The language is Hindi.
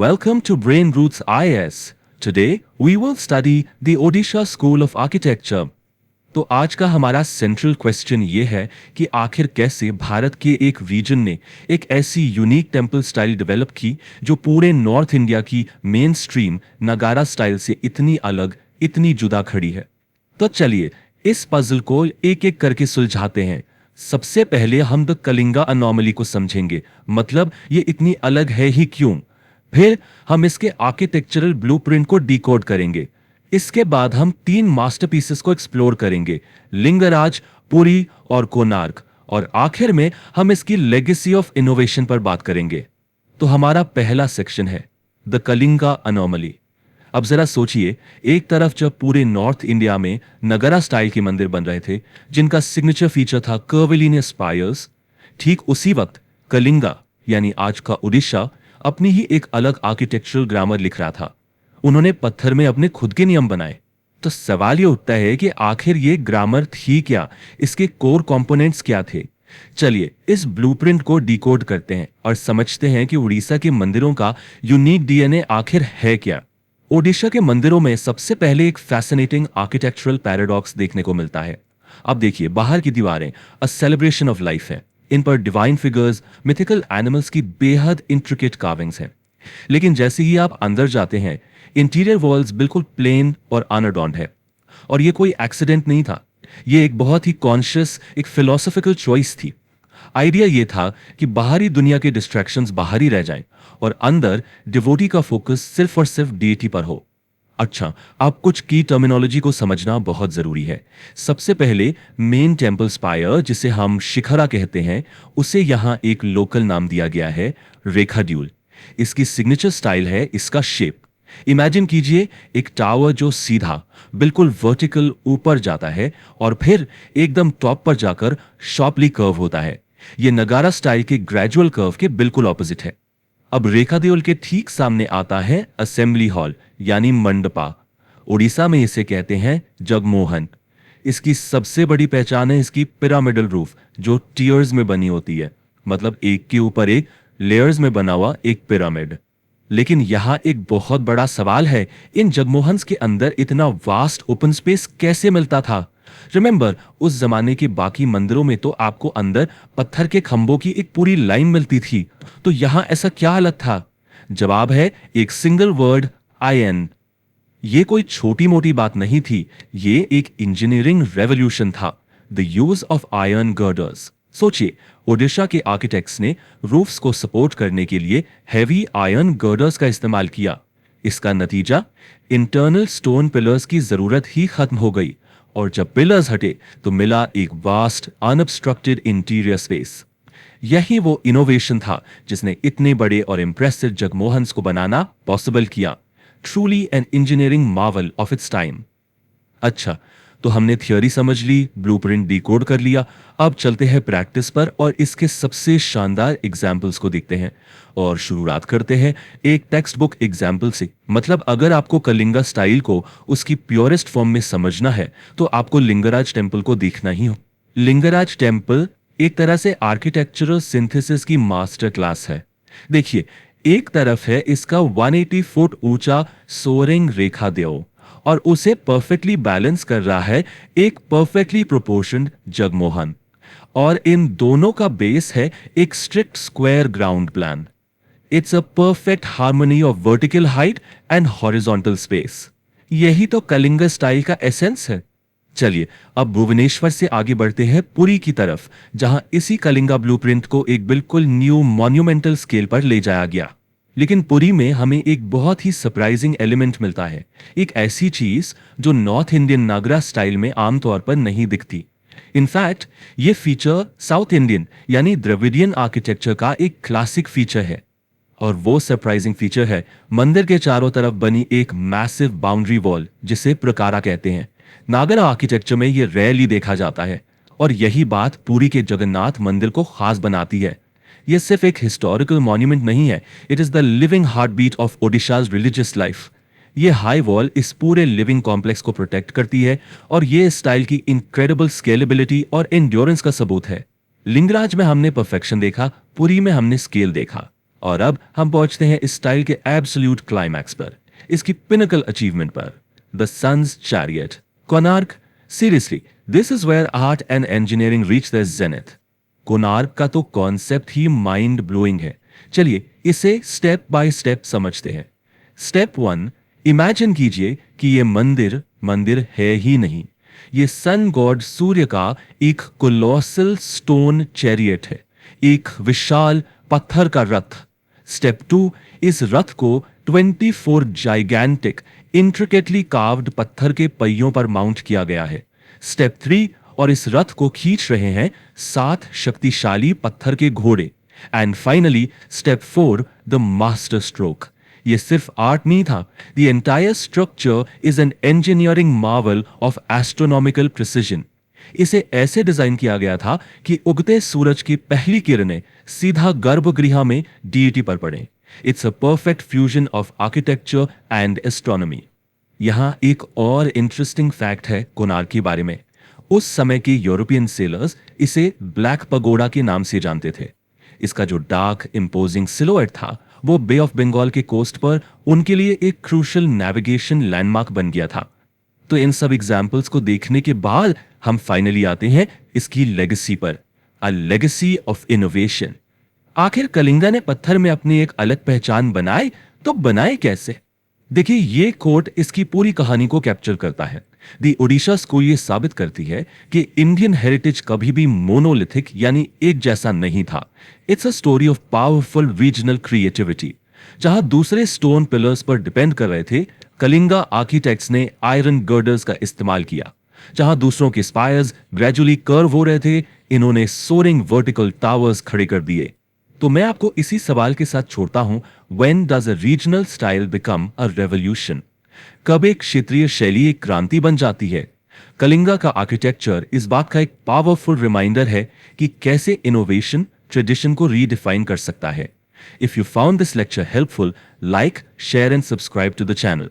Welcome to Brain Roots IS. Today we will study the Odisha School of Architecture. तो आज का हमारा सेंट्रल क्वेश्चन ये है कि आखिर कैसे भारत के एक रीजन ने एक ऐसी यूनिक टेम्पल स्टाइल डेवलप की जो पूरे नॉर्थ इंडिया की मेन स्ट्रीम नगारा स्टाइल से इतनी अलग, इतनी जुदा खड़ी है। तो चलिए इस पजल को एक एक करके सुलझाते हैं। सबसे पहले हम द कलिंगा अनोमली को समझेंगे, मतलब ये इतनी अलग है ही क्यों। फिर हम इसके आर्किटेक्चरल ब्लूप्रिंट को डिकोड करेंगे। इसके बाद हम 3 मास्टरपीसेस को एक्सप्लोर करेंगे, लिंगराज, पुरी और कोणार्क, और आखिर में हम इसकी लेगेसी ऑफ इनोवेशन पर बात करेंगे। तो हमारा पहला सेक्शन है द कलिंगा अनोमली। अब जरा सोचिए, एक तरफ जब पूरे नॉर्थ इंडिया में नगरा स्टाइल के मंदिर बन रहे थे जिनका सिग्नेचर फीचर था कर्विलिनियस स्पायर्स, ठीक उसी वक्त कलिंगा यानी आज का उड़ीसा अपनी ही एक अलग आर्किटेक्चरल ग्रामर लिख रहा था। उन्होंने पत्थर में अपने खुद के नियम बनाए। तो सवाल ये उठता है कि आखिर ये ग्रामर थी क्या, इसके कोर कंपोनेंट्स क्या थे। चलिए इस ब्लूप्रिंट को डिकोड करते हैं और समझते हैं कि उड़ीसा के मंदिरों का यूनिक डीएनए आखिर है क्या। ओडिशा के मंदिरों में सबसे पहले एक फैसिनेटिंग आर्किटेक्चरल पैराडॉक्स देखने को मिलता है। अब देखिए, बाहर की दीवारें अ सेलिब्रेशन ऑफ लाइफ है। इन पर डिवाइन फिगर्स, मिथिकल एनिमल्स की बेहद इंट्रिकेट कार्विंग्स हैं। लेकिन जैसे ही आप अंदर जाते हैं, इंटीरियर वॉल्स बिल्कुल प्लेन और अनअडॉर्न्ड है। और ये कोई एक्सीडेंट नहीं था, ये एक बहुत ही कॉन्शियस, एक फिलोसॉफिकल चॉइस थी। आइडिया ये था कि बाहरी दुनिया के डिस्ट्रैक्शंस बाहर ही रह जाएं और अंदर डिवोटी का फोकस सिर्फ और सिर्फ डीटी पर हो। अच्छा, आप कुछ की टर्मिनोलॉजी को समझना बहुत जरूरी है। सबसे पहले मेन टेम्पल स्पायर, जिसे हम शिखरा कहते हैं, उसे यहां एक लोकल नाम दिया गया है, रेखाड्यूल। इसकी सिग्नेचर स्टाइल है इसका शेप। इमेजिन कीजिए एक टावर जो सीधा, बिल्कुल वर्टिकल ऊपर जाता है और फिर एकदम टॉप पर जाकर शार्पली कर्व होता है। यह नगारा स्टाइल के ग्रेजुअल कर्व के बिल्कुल ऑपोजिट है। अब रेखादेउल के ठीक सामने आता है असेंबली हॉल यानी मंडपा। उड़ीसा में इसे कहते हैं जगमोहन। इसकी सबसे बड़ी पहचान है इसकी पिरामिडल रूफ जो टियर्स में बनी होती है, मतलब एक के ऊपर एक लेयर्स में बना हुआ एक पिरामिड। लेकिन यहां एक बहुत बड़ा सवाल है, इन जगमोहन्स के अंदर इतना वास्ट ओपन स्पेस कैसे मिलता था। रिमेंबर, उस जमाने के बाकी मंदिरों में तो आपको अंदर पत्थर के खंभों की एक पूरी लाइन मिलती थी, तो यहां ऐसा क्या हालत था। जवाब है एक सिंगल वर्ड, आयन। ये कोई छोटी मोटी बात नहीं थी, ये एक इंजीनियरिंग रेवोल्यूशन था, the use of iron girders. सोचिए, ओडिशा के आर्किटेक्ट्स ने रूफ्स को सपोर्ट करने के लिए हैवी आयरन गर्डर्स का इस्तेमाल किया। इसका नतीजा, इंटरनल स्टोन पिलर्स की जरूरत ही खत्म हो गई, और जब पिलर्स हटे तो मिला एक वास्ट अनअब्स्ट्रक्टेड इंटीरियर स्पेस। यही वो इनोवेशन था जिसने इतने बड़े और इंप्रेसिव जगमोहन्स को बनाना पॉसिबल किया। Truly an engineering Marvel of its time. अच्छा, तो हमने थियोरी समझ ली, ब्लूप्रिंट डिकोड कर लिया। अब चलते हैं प्रैक्टिस पर और इसके सबसे शानदार एग्जाम्पल्स को देखते हैं। और शुरुआत करते हैं एक टेक्स्ट बुक एग्जाम्पल से। मतलब अगर आपको कलिंगा स्टाइल को उसकी प्योरेस्ट फॉर्म में समझना है तो आपको लिंगराज टेम्पल को देखना ही हो। लिंगराज टेम्पल एक तरह से आर्किटेक्चरल सिंथेसिस की मास्टर क्लास है। देखिए, एक तरफ है इसका 180 फुट ऊंचा सोअरिंग रेखा देव और उसे परफेक्टली बैलेंस कर रहा है एक परफेक्टली प्रोपोर्शन्ड जगमोहन, और इन दोनों का बेस है एक strict square ground plan. It's a perfect harmony of vertical height and horizontal space. यही तो कलिंगा स्टाइल का एसेंस है। चलिए अब भुवनेश्वर से आगे बढ़ते हैं पुरी की तरफ, जहां इसी कलिंगा ब्लूप्रिंट को एक बिल्कुल न्यू मॉन्यूमेंटल स्केल पर ले जाया गया। लेकिन पुरी में हमें एक बहुत ही सरप्राइजिंग एलिमेंट मिलता है, एक ऐसी चीज जो नॉर्थ इंडियन नागरा स्टाइल में आमतौर पर नहीं दिखती। इनफैक्ट ये फीचर साउथ इंडियन यानी द्रविडियन आर्किटेक्चर का एक क्लासिक फीचर है। और वो सरप्राइजिंग फीचर है मंदिर के चारों तरफ बनी एक मैसिव बाउंड्री वॉल, जिसे प्रकारा कहते हैं। नागरा आर्किटेक्चर में ये रेयरली देखा जाता है, और यही बात पुरी के जगन्नाथ मंदिर को खास बनाती है। यह सिर्फ एक हिस्टोरिकल मॉन्यूमेंट नहीं है, it is the living heart beat of Odisha's religious life. ये हाई वॉल इस पूरे लिविंग कॉम्प्लेक्स को प्रोटेक्ट करती है, और ये स्टाइल की इनक्रेडिबल स्केलेबिलिटी और एंड्योरेंस का सबूत है। लिंगराज में हमने परफेक्शन देखा, पुरी में हमने स्केल देखा। और अब हम पहुंचते हैं इस स्टाइल के एब्सोल्यूट क्लाइमैक्स पर, इसकी पिनकल अचीवमेंट पर, the sun's chariot, Konark. Seriously, this is where art and engineering reach their zenith. Konark का तो कॉन्सेप्ट ही माइंड ब्लोइंग है। चलिए इसे स्टेप बाय स्टेप समझते हैं। स्टेप 1, इमेजिन कीजिए कि ये मंदिर मंदिर है ही नहीं, ये सन गॉड सूर्य का एक कोलोसल स्टोन चैरियट है, एक विशाल पत्थर का रथ। स्टेप 2, इस रथ को 24 जाइगैंटिक इंट्रिकेटली कार्व्ड पत्थर के पहियों पर माउंट किया गया है। स्टेप 3, और इस रथ को खींच रहे हैं 7 शक्तिशाली पत्थर के घोड़े। And finally step 4, the master stroke. ये सिर्फ आर्ट नहीं था, the entire structure is an engineering Marvel of astronomical precision. इसे ऐसे डिजाइन किया गया था कि उगते सूरज की पहली किरणें सीधा गर्भगृह में डीईटी पर पड़े। It's a perfect fusion of architecture and astronomy. यहां एक और इंटरेस्टिंग फैक्ट है कोणार्क के बारे में। उस समय के यूरोपियन सेलर्स इसे ब्लैक पगोडा के नाम से जानते थे। इसका जो डार्क इंपोजिंग सिलोएट था वो बे ऑफ बंगाल के कोस्ट पर उनके लिए एक क्रूशल नेविगेशन लैंडमार्क बन गया था। तो इन सब एग्जाम्पल्स को देखने के बाद हम फाइनली आते हैं इसकी लेगेसी पर, अ लेगेसी ऑफ इनोवेशन। आखिर कलिंगा ने पत्थर में अपनी एक अलग पहचान बनाई, तो बनाए कैसे? देखिए, ये कोट इसकी पूरी कहानी को कैप्चर करता है। दी ओडिशा स्कूल ये साबित करती है कि इंडियन हेरिटेज कभी भी मोनोलिथिक यानी एक जैसा नहीं था। It's a story of powerful regional creativity. जहां दूसरे स्टोन पिलर्स पर डिपेंड कर रहे थे, कलिंगा आर्किटेक्ट्स ने आयरन गर्डर्स का इस्तेमाल किया। जहां दूसरों के स्पायर्स ग्रेजुअली कर्व हो रहे थे, इन्होंने सोरिंग वर्टिकल टावर्स खड़े कर दिए। तो मैं आपको इसी सवाल के साथ छोड़ता हूं, when does a regional style become a revolution? कब एक क्षेत्रीय शैली एक क्रांति बन जाती है? कलिंगा का आर्किटेक्चर इस बात का एक पावरफुल रिमाइंडर है कि कैसे इनोवेशन ट्रेडिशन को रीडिफाइन कर सकता है। If you found this lecture helpful, like, share and subscribe to the channel.